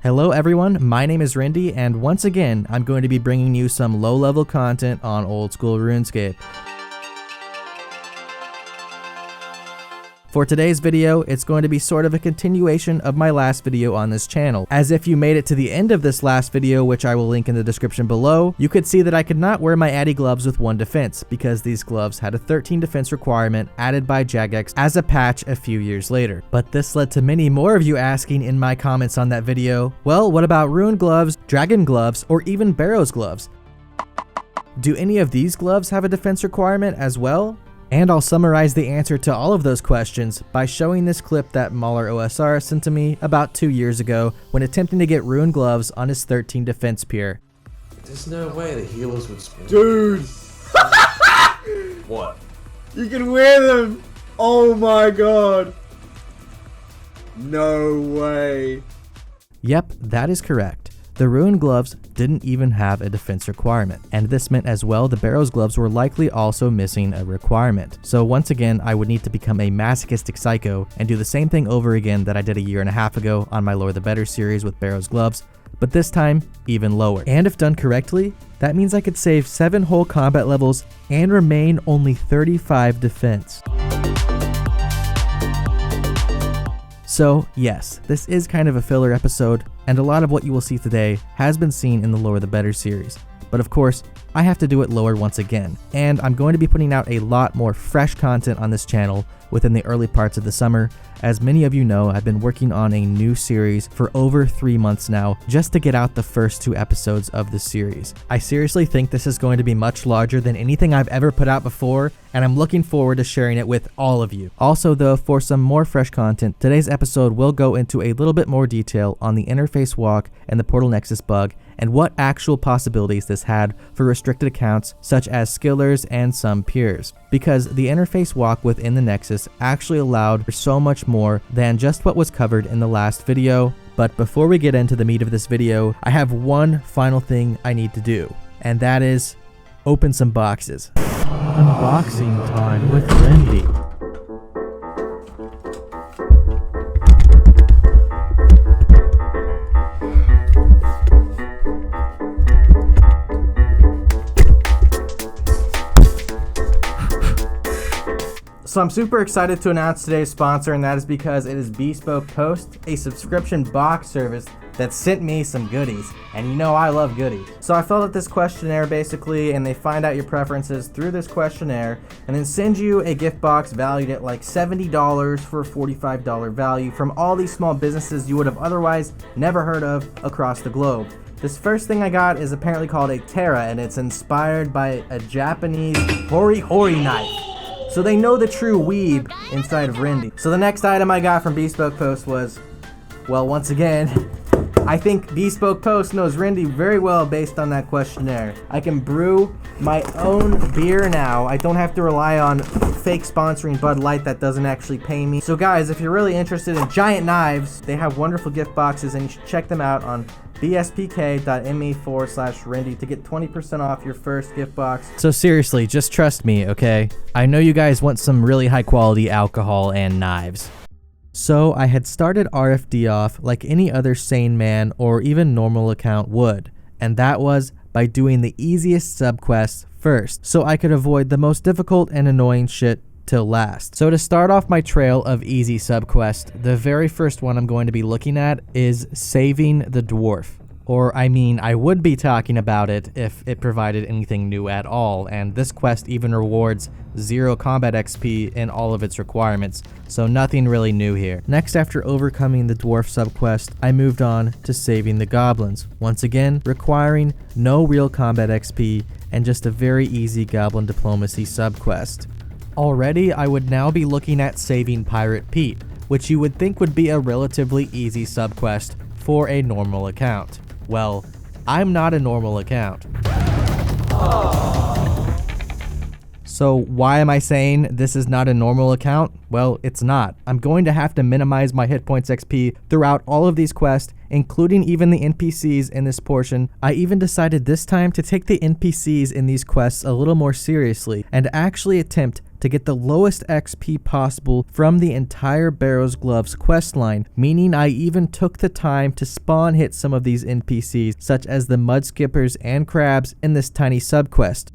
Hello everyone, my name is Rendi, and once again, I'm going to be bringing you some low-level content on Old School Runescape. For today's video, it's going to be sort of a continuation of my last video on this channel. As if you made it to the end of this last video, which I will link in the description below, you could see that I could not wear my Addy gloves with 1 defense, because these gloves had a 13 defense requirement added by Jagex as a patch a few years later. But this led to many more of you asking in my comments on that video, well, what about Rune gloves, Dragon gloves, or even Barrows gloves? Do any of these gloves have a defense requirement as well? And I'll summarize the answer to all of those questions by showing this clip that Mauler OSR sent to me about 2 years ago when attempting to get Rune gloves on his 13 defense peer. There's no way the healers would spawn. Dude! What? You can wear them! Oh my god! No way. Yep, that is correct. The Rune gloves didn't even have a defense requirement, and this meant as well the Barrows gloves were likely also missing a requirement. So once again, I would need to become a masochistic psycho and do the same thing over again that I did a year and a half ago on my Lore the Better series with Barrows gloves, but this time even lower. And if done correctly, that means I could save 7 whole combat levels and remain only 35 defense. So yes, this is kind of a filler episode, and a lot of what you will see today has been seen in the Lore the Better series. But of course, I have to do it lower once again, and I'm going to be putting out a lot more fresh content on this channel within the early parts of the summer. As many of you know, I've been working on a new series for over 3 months now just to get out the first 2 episodes of the series. I seriously think this is going to be much larger than anything I've ever put out before, and I'm looking forward to sharing it with all of you. Also though, for some more fresh content, today's episode will go into a little bit more detail on the interface walk and the Portal Nexus bug, and what actual possibilities this had for restricted accounts such as skillers and some peers. Because the interface walk within the Nexus actually allowed for so much more than just what was covered in the last video. But before we get into the meat of this video, I have one final thing I need to do, and that is open some boxes. Unboxing time with Rendi. So I'm super excited to announce today's sponsor, and that is because it is Bespoke Post, a subscription box service that sent me some goodies. And you know I love goodies. So I filled out this questionnaire basically, and they find out your preferences through this questionnaire and then send you a gift box valued at like $70 for a $45 value from all these small businesses you would have otherwise never heard of across the globe. This first thing I got is apparently called a Terra, and it's inspired by a Japanese hori knife. So they know the true weeb inside of Rendi. So the next item I got from Bespoke Post was, well, once again, I think Bespoke Post knows Rendi very well based on that questionnaire. I can brew my own beer now. I don't have to rely on fake sponsoring Bud Light that doesn't actually pay me. So guys, if you're really interested in giant knives, they have wonderful gift boxes, and you should check them out on bspk.me/Rendi to get 20% off your first gift box. So seriously, just trust me, okay? I know you guys want some really high quality alcohol and knives. So I had started RFD off like any other sane man or even normal account would, and that was by doing the easiest subquests first, so I could avoid the most difficult and annoying shit till last. So to start off my trail of easy subquest, the very first one I'm going to be looking at is saving the Dwarf. Or I mean, I would be talking about it if it provided anything new at all, and this quest even rewards 0 combat XP in all of its requirements, so nothing really new here. Next, after overcoming the Dwarf subquest, I moved on to saving the Goblins, once again requiring no real combat XP and just a very easy Goblin diplomacy subquest. Already, I would now be looking at saving Pirate Pete, which you would think would be a relatively easy subquest for a normal account. Well, I'm not a normal account. So why am I saying this is not a normal account? Well, it's not. I'm going to have to minimize my hit points XP throughout all of these quests, including even the NPCs in this portion. I even decided this time to take the NPCs in these quests a little more seriously and actually attempt to get the lowest XP possible from the entire Barrows Gloves questline, meaning I even took the time to spawn hit some of these NPCs, such as the mudskippers and crabs in this tiny subquest.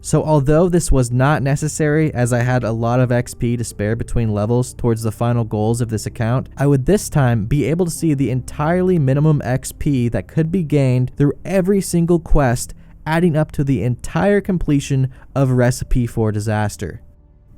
So although this was not necessary, as I had a lot of XP to spare between levels towards the final goals of this account, I would this time be able to see the entirely minimum XP that could be gained through every single quest, adding up to the entire completion of Recipe for Disaster.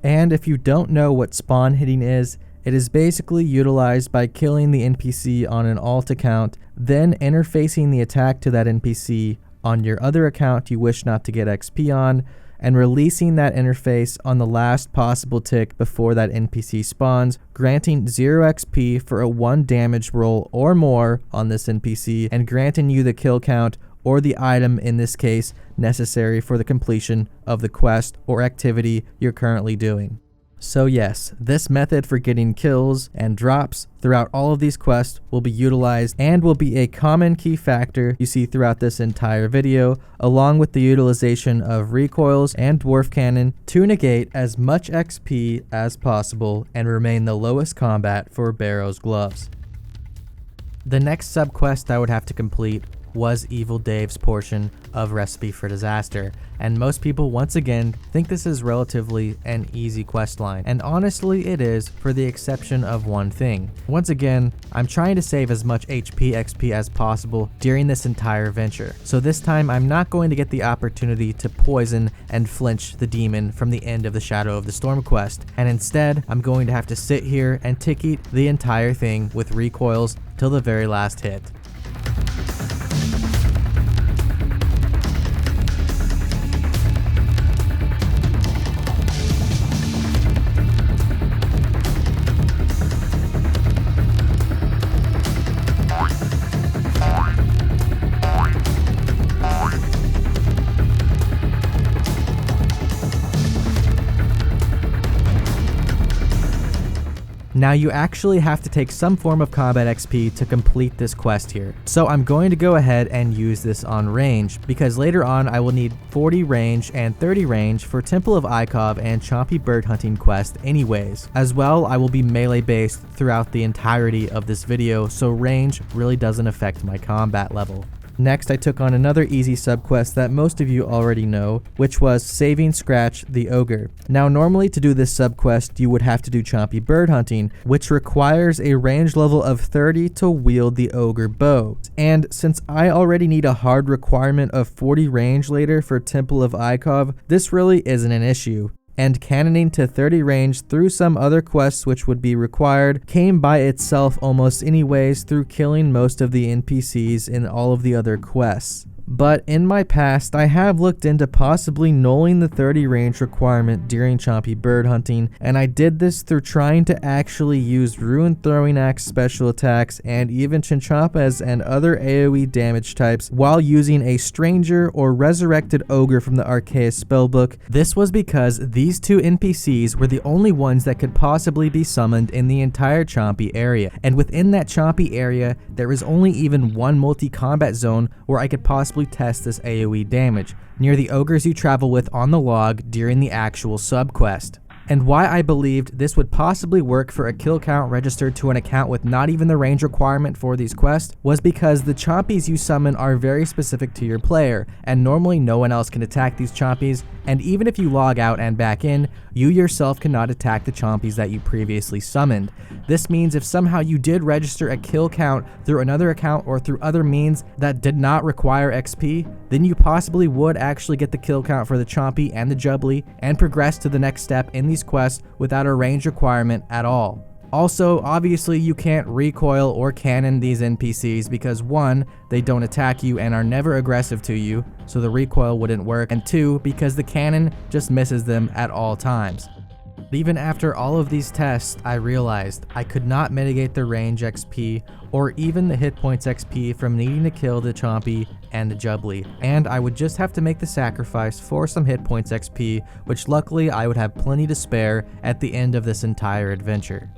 And if you don't know what spawn hitting is, it is basically utilized by killing the NPC on an alt account, then interfacing the attack to that NPC on your other account you wish not to get XP on, and releasing that interface on the last possible tick before that NPC spawns, granting 0 XP for a 1 damage roll or more on this NPC, and granting you the kill count or the item, in this case, necessary for the completion of the quest or activity you're currently doing. So yes, this method for getting kills and drops throughout all of these quests will be utilized and will be a common key factor you see throughout this entire video, along with the utilization of recoils and dwarf cannon to negate as much XP as possible and remain the lowest combat for Barrows Gloves. The next subquest I would have to complete was Evil Dave's portion of Recipe for Disaster, and most people once again think this is relatively an easy questline, and honestly it is, for the exception of one thing. Once again, I'm trying to save as much HP XP as possible during this entire venture, so this time I'm not going to get the opportunity to poison and flinch the demon from the end of the Shadow of the Storm quest, and instead I'm going to have to sit here and tick-eat the entire thing with recoils till the very last hit. Now you actually have to take some form of combat XP to complete this quest here. So I'm going to go ahead and use this on range, because later on I will need 40 range and 30 range for Temple of Ikov and Chompy Bird Hunting quest anyways. As well, I will be melee based throughout the entirety of this video, so range really doesn't affect my combat level. Next, I took on another easy subquest that most of you already know, which was saving Skrach the Ogre. Now, normally to do this subquest, you would have to do Chompy Bird Hunting, which requires a range level of 30 to wield the Ogre bow. And since I already need a hard requirement of 40 range later for Temple of Ikov, this really isn't an issue. And cannoning to 30 range through some other quests which would be required came by itself almost anyways through killing most of the NPCs in all of the other quests. But in my past, I have looked into possibly nulling the 30 range requirement during Chompy Bird Hunting, and I did this through trying to actually use Ruin Throwing Axe special attacks and even Chinchompas and other AoE damage types while using a Stranger or Resurrected Ogre from the Arceus spellbook. This was because these two NPCs were the only ones that could possibly be summoned in the entire Chompy area, and within that Chompy area, there is only even one multi-combat zone where I could possibly test this AoE damage, near the ogres you travel with on the log during the actual subquest. And why I believed this would possibly work for a kill count registered to an account with not even the range requirement for these quests was because the chompies you summon are very specific to your player, and normally no one else can attack these chompies, and even if you log out and back in, you yourself cannot attack the chompies that you previously summoned. This means if somehow you did register a kill count through another account or through other means that did not require XP, then you possibly would actually get the kill count for the chompy and the jubbly and progress to the next step in these quests without a range requirement at all. Also, obviously you can't recoil or cannon these NPCs because 1, they don't attack you and are never aggressive to you, so the recoil wouldn't work, and 2, because the cannon just misses them at all times. Even after all of these tests, I realized I could not mitigate the range XP or even the hit points XP from needing to kill the chompy and the jubbly, and I would just have to make the sacrifice for some hit points XP, which luckily I would have plenty to spare at the end of this entire adventure.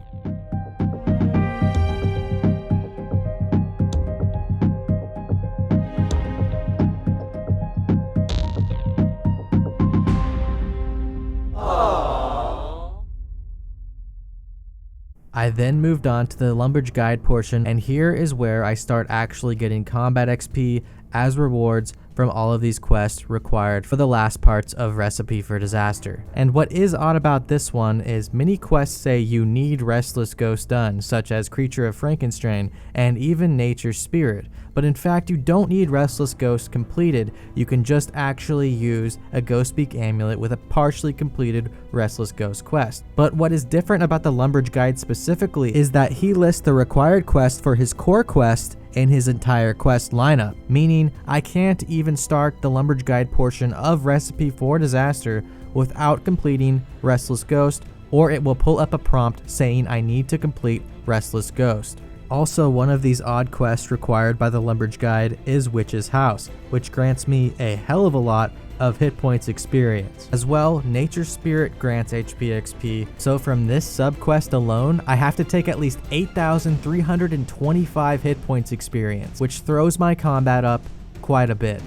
I then moved on to the Lumbridge guide portion, and here is where I start actually getting combat XP as rewards from all of these quests required for the last parts of Recipe for Disaster. And what is odd about this one is many quests say you need Restless Ghost done, such as Creature of Frankenstein and even Nature's Spirit. But in fact, you don't need Restless Ghost completed. You can just actually use a Ghostbeak amulet with a partially completed Restless Ghost quest. But what is different about the Lumbridge guide specifically is that he lists the required quest for his core quest in his entire quest lineup, meaning I can't even start the Lumbridge guide portion of Recipe for Disaster without completing Restless Ghost, or it will pull up a prompt saying I need to complete Restless Ghost. Also, one of these odd quests required by the Lumbridge guide is Witch's House, which grants me a hell of a lot of hit points experience. As well, Nature's Spirit grants HP XP, so from this sub-quest alone, I have to take at least 8,325 hit points experience, which throws my combat up quite a bit.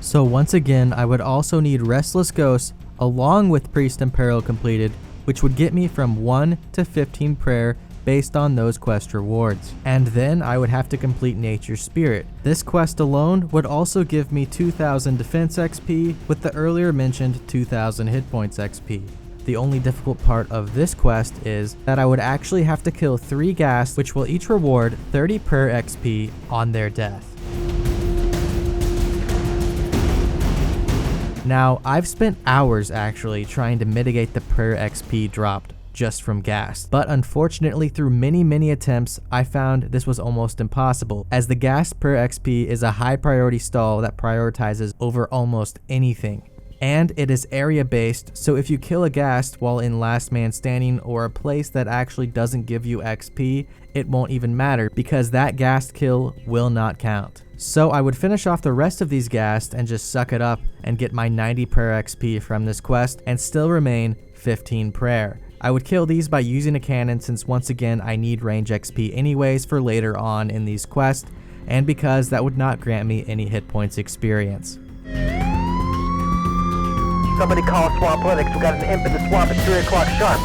So once again, I would also need Restless Ghost along with Priest and Peril completed, which would get me from 1 to 15 prayer based on those quest rewards. And then I would have to complete Nature's Spirit. This quest alone would also give me 2,000 defense XP with the earlier mentioned 2,000 hit points XP. The only difficult part of this quest is that I would actually have to kill 3 ghasts, which will each reward 30 prayer XP on their death. Now, I've spent hours actually trying to mitigate the prayer XP dropped just from ghast, but unfortunately through many attempts I found this was almost impossible, as the ghast prayer XP is a high priority stall that prioritizes over almost anything. And it is area based, so if you kill a ghast while in last man standing or a place that actually doesn't give you XP, it won't even matter because that ghast kill will not count. So I would finish off the rest of these ghast and just suck it up and get my 90 prayer XP from this quest and still remain 15 prayer. I would kill these by using a cannon since once again I need range XP anyways for later on in these quests, and because that would not grant me any hit points experience. Somebody call Swampletics, we got an imp in the swamp at 3 o'clock sharp.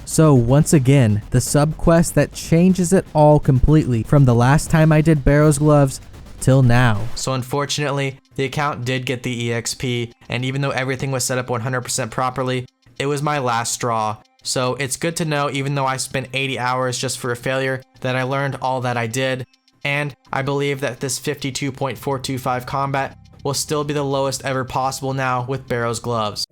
So once again, the sub-quest that changes it all completely from the last time I did Barrows Gloves till now. So unfortunately, the account did get the EXP, and even though everything was set up 100% properly, it was my last straw. So it's good to know, even though I spent 80 hours just for a failure, that I learned all that I did, and I believe that this 52.425 combat will still be the lowest ever possible now with Barrows Gloves.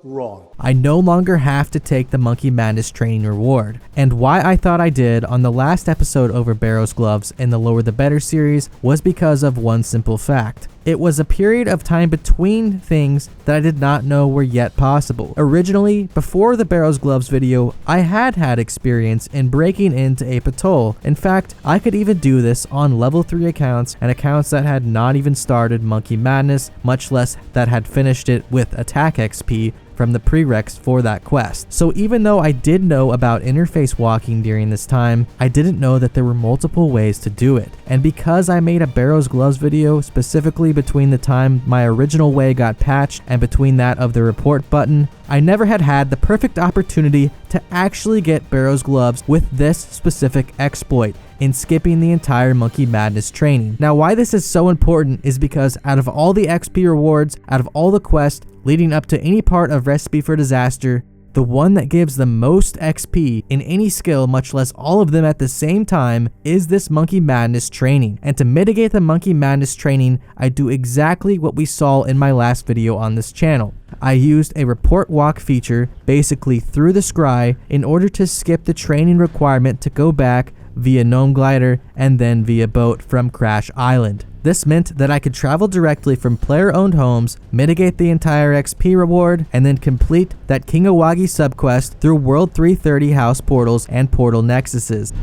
Wrong. I no longer have to take the Monkey Madness training reward, and why I thought I did on the last episode over Barrows Gloves in the Lower the Better series was because of one simple fact. It was a period of time between things that I did not know were yet possible. Originally, before the Barrows Gloves video, I had experience in breaking into a patrol. In fact, I could even do this on level 3 accounts and accounts that had not even started Monkey Madness, much less that had finished it with attack XP from the prereqs for that quest. So even though I did know about interface walking during this time, I didn't know that there were multiple ways to do it. And because I made a Barrows Gloves video specifically between the time my original way got patched and between that of the report button, I never had the perfect opportunity to actually get Barrows Gloves with this specific exploit in skipping the entire Monkey Madness training. Now why this is so important is because out of all the XP rewards, out of all the quests leading up to any part of Recipe for Disaster, the one that gives the most XP in any skill, much less all of them at the same time, is this Monkey Madness training. And to mitigate the Monkey Madness training, I do exactly what we saw in my last video on this channel. I used a report walk feature basically through the Scry in order to skip the training requirement to go back via Gnome Glider and then via boat from Crash Island. This meant that I could travel directly from player-owned homes, mitigate the entire XP reward, and then complete that King Awowogei subquest through World 330 house portals and portal nexuses.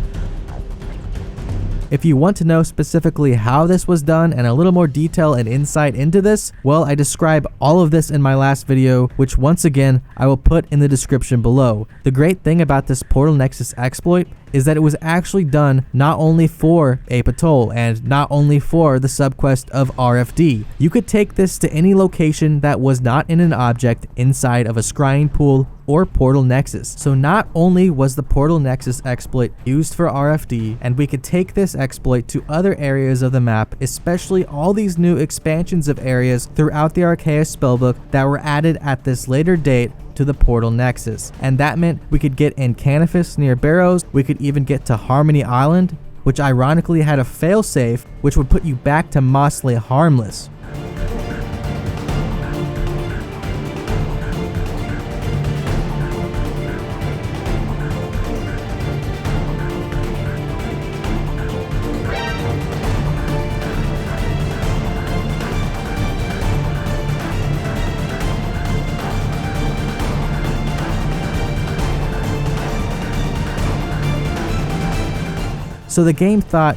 If you want to know specifically how this was done and a little more detail and insight into this, well, I describe all of this in my last video, which once again, I will put in the description below. The great thing about this Portal Nexus exploit is that it was actually done not only for Ape Atoll and not only for the subquest of RFD. You could take this to any location that was not in an object inside of a scrying pool or Portal Nexus. So not only was the Portal Nexus exploit used for RFD, and we could take this exploit to other areas of the map, especially all these new expansions of areas throughout the Archaeus spellbook that were added at this later date to the Portal Nexus. And that meant we could get in Canifis near Barrows, we could even get to Harmony Island, which ironically had a failsafe which would put you back to Mosley harmless. So the game thought,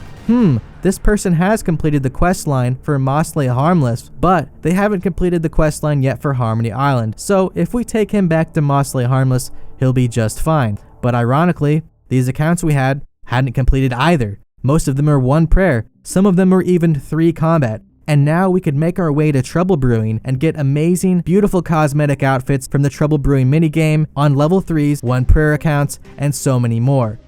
this person has completed the quest line for Mosley Harmless, but they haven't completed the quest line yet for Harmony Island. So if we take him back to Mosley Harmless, he'll be just fine. But ironically, these accounts we had hadn't completed either. Most of them are 1 prayer, some of them were even 3 combat. And now we could make our way to Trouble Brewing and get amazing, beautiful cosmetic outfits from the Trouble Brewing minigame on level 3s, 1 prayer accounts, and so many more.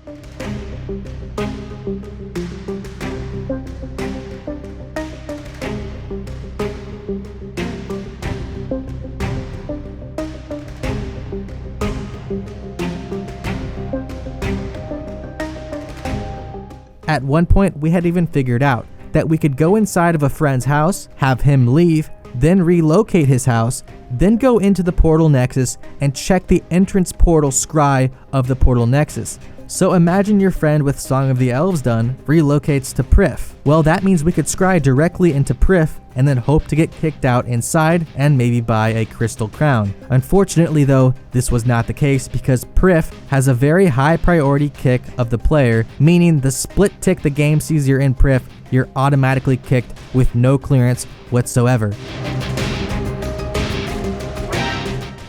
At one point, we had even figured out that we could go inside of a friend's house, have him leave, then relocate his house, then go into the Portal Nexus and check the entrance portal scry of the Portal Nexus. So imagine your friend with Song of the Elves done relocates to Prif. Well, that means we could scry directly into Prif and then hope to get kicked out inside and maybe buy a crystal crown. Unfortunately though, this was not the case because Prif has a very high priority kick of the player, meaning the split tick the game sees you're in Prif, you're automatically kicked with no clearance whatsoever.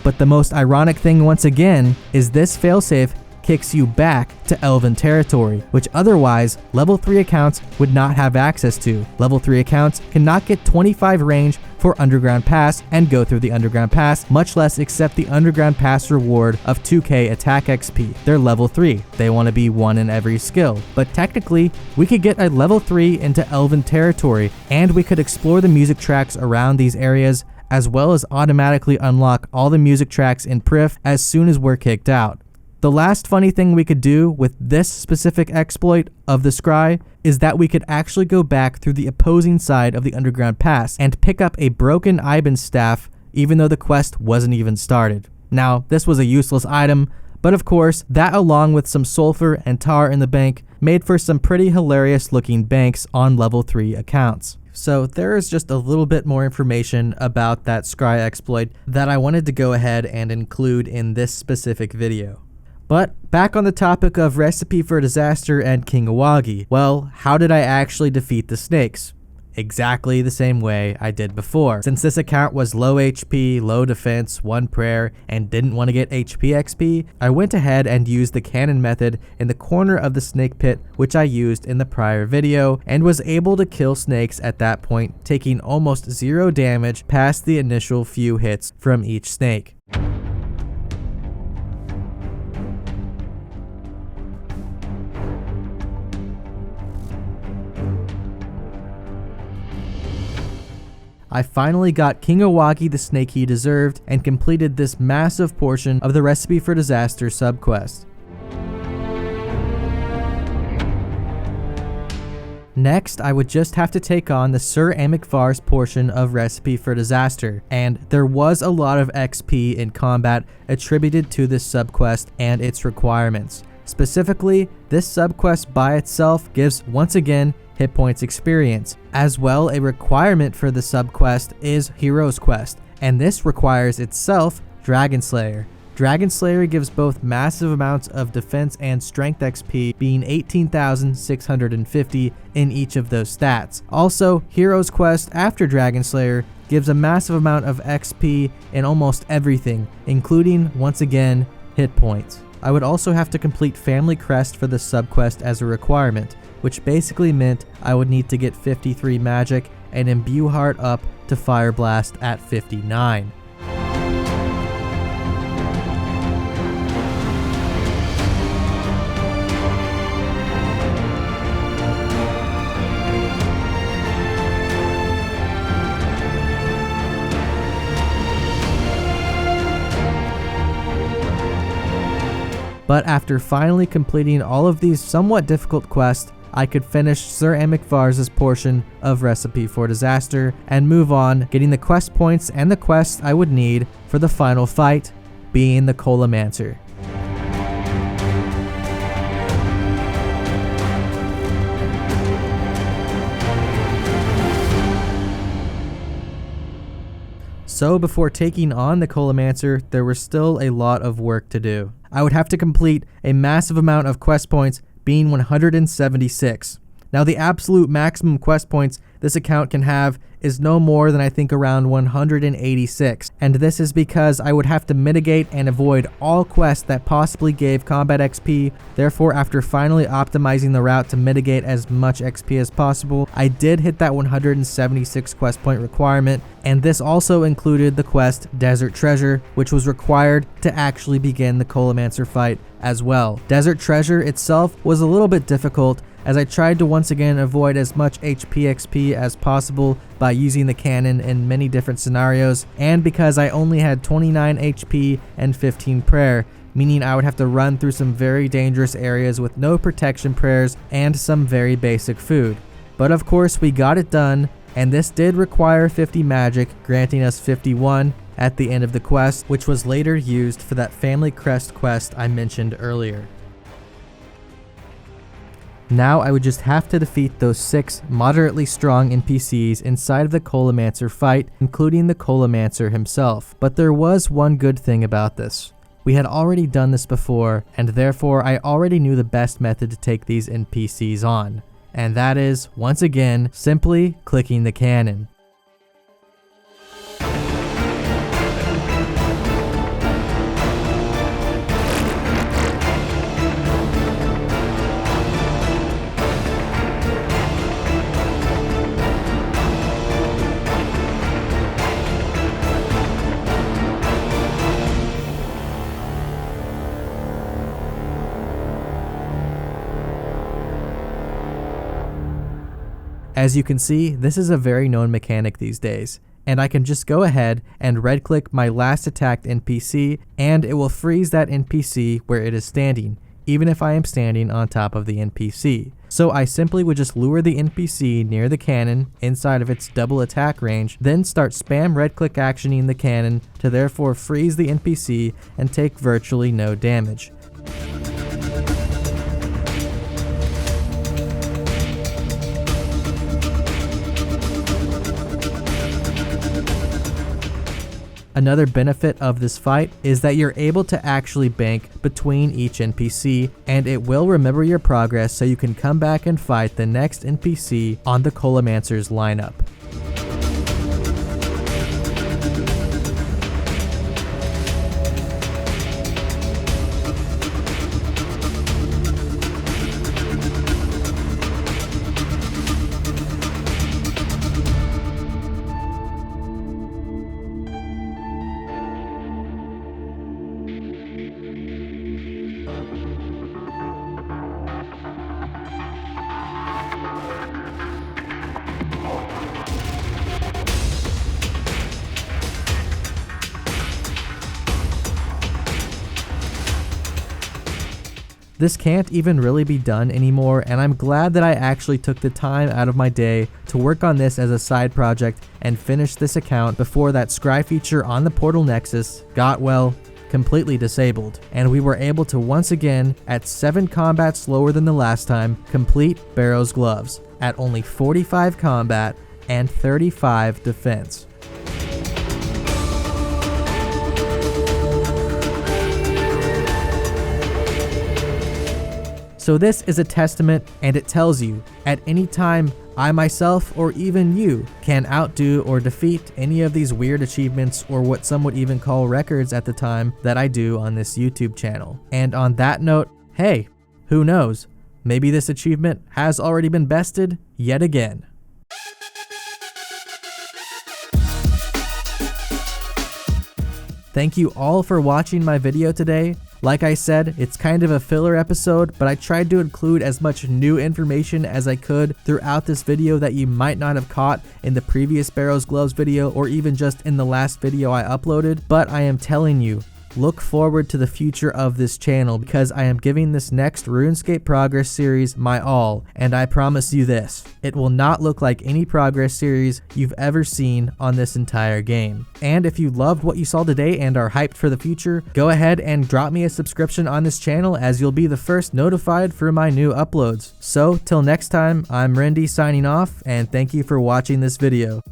But the most ironic thing once again is this failsafe kicks you back to Elven territory, which otherwise level 3 accounts would not have access to. Level 3 accounts cannot get 25 range for Underground Pass and go through the Underground Pass, much less accept the Underground Pass reward of 2k attack XP. They're level 3. They want to be 1 in every skill. But technically, we could get a level 3 into Elven territory, and we could explore the music tracks around these areas, as well as automatically unlock all the music tracks in Prif as soon as we're kicked out. The last funny thing we could do with this specific exploit of the Scry is that we could actually go back through the opposing side of the Underground Pass and pick up a broken Iban's staff even though the quest wasn't even started. Now, this was a useless item, but of course, that along with some sulfur and tar in the bank made for some pretty hilarious looking banks on level 3 accounts. So there is just a little bit more information about that Scry exploit that I wanted to go ahead and include in this specific video. But back on the topic of Recipe for Disaster and King Awowogei, well, how did I actually defeat the snakes? Exactly the same way I did before. Since this account was low HP, low defense, 1 prayer, and didn't want to get HP XP, I went ahead and used the cannon method in the corner of the snake pit, which I used in the prior video, and was able to kill snakes at that point, taking almost 0 damage past the initial few hits from each snake. I finally got King Awowogei the snake he deserved and completed this massive portion of the Recipe for Disaster subquest. Next, I would just have to take on the Sir Amik Varze portion of Recipe for Disaster, and there was a lot of XP in combat attributed to this subquest and its requirements. Specifically, this subquest by itself gives, once again, hit points experience. As well, a requirement for the subquest is Hero's Quest, and this requires itself Dragon Slayer. Dragon Slayer gives both massive amounts of defense and strength XP, being 18,650 in each of those stats. Also, Hero's Quest after Dragon Slayer gives a massive amount of XP in almost everything, including, once again, hit points. I would also have to complete Family Crest for the subquest as a requirement, which basically meant I would need to get 53 magic and imbue heart up to Fire Blast at 59. But after finally completing all of these somewhat difficult quests, I could finish Sir Amik Varze's portion of Recipe for Disaster and move on, getting the quest points and the quests I would need for the final fight, being the Culinaromancer. So before taking on the Culinaromancer, there was still a lot of work to do. I would have to complete a massive amount of quest points, being 176. Now the absolute maximum quest points this account can have is no more than I think around 186, and this is because I would have to mitigate and avoid all quests that possibly gave combat XP. Therefore, after finally optimizing the route to mitigate as much XP as possible, I did hit that 176 quest point requirement, and this also included the quest Desert Treasure, which was required to actually begin the Culinaromancer fight as well. Desert Treasure itself was a little bit difficult, as I tried to once again avoid as much HP XP as possible by using the cannon in many different scenarios, and because I only had 29 HP and 15 prayer, meaning I would have to run through some very dangerous areas with no protection prayers and some very basic food. But of course we got it done, and this did require 50 magic, granting us 51 at the end of the quest, which was later used for that Family Crest quest I mentioned earlier. Now I would just have to defeat those 6 moderately strong NPCs inside of the Culinaromancer fight, including the Culinaromancer himself. But there was one good thing about this. We had already done this before, and therefore I already knew the best method to take these NPCs on. And that is, once again, simply clicking the cannon. As you can see, this is a very known mechanic these days, and I can just go ahead and right-click my last attacked NPC, and it will freeze that NPC where it is standing, even if I am standing on top of the NPC. So I simply would just lure the NPC near the cannon inside of its double attack range, then start spam right-click actioning the cannon to therefore freeze the NPC and take virtually no damage. Another benefit of this fight is that you're able to actually bank between each NPC, and it will remember your progress so you can come back and fight the next NPC on the Culinaromancer's lineup. This can't even really be done anymore, and I'm glad that I actually took the time out of my day to work on this as a side project and finish this account before that Scry feature on the Portal Nexus got, well, completely disabled, and we were able to once again, at 7 combat slower than the last time, complete Barrows' Gloves at only 45 combat and 35 defense. So this is a testament, and it tells you, at any time, I myself, or even you, can outdo or defeat any of these weird achievements or what some would even call records at the time that I do on this YouTube channel. And on that note, hey, who knows? Maybe this achievement has already been bested yet again. Thank you all for watching my video today. Like I said, it's kind of a filler episode, but I tried to include as much new information as I could throughout this video that you might not have caught in the previous Barrows Gloves video or even just in the last video I uploaded. But I am telling you, look forward to the future of this channel because I am giving this next RuneScape Progress series my all, and I promise you this, it will not look like any Progress series you've ever seen on this entire game. And if you loved what you saw today and are hyped for the future, go ahead and drop me a subscription on this channel as you'll be the first notified for my new uploads. So till next time, I'm Rendi signing off, and thank you for watching this video.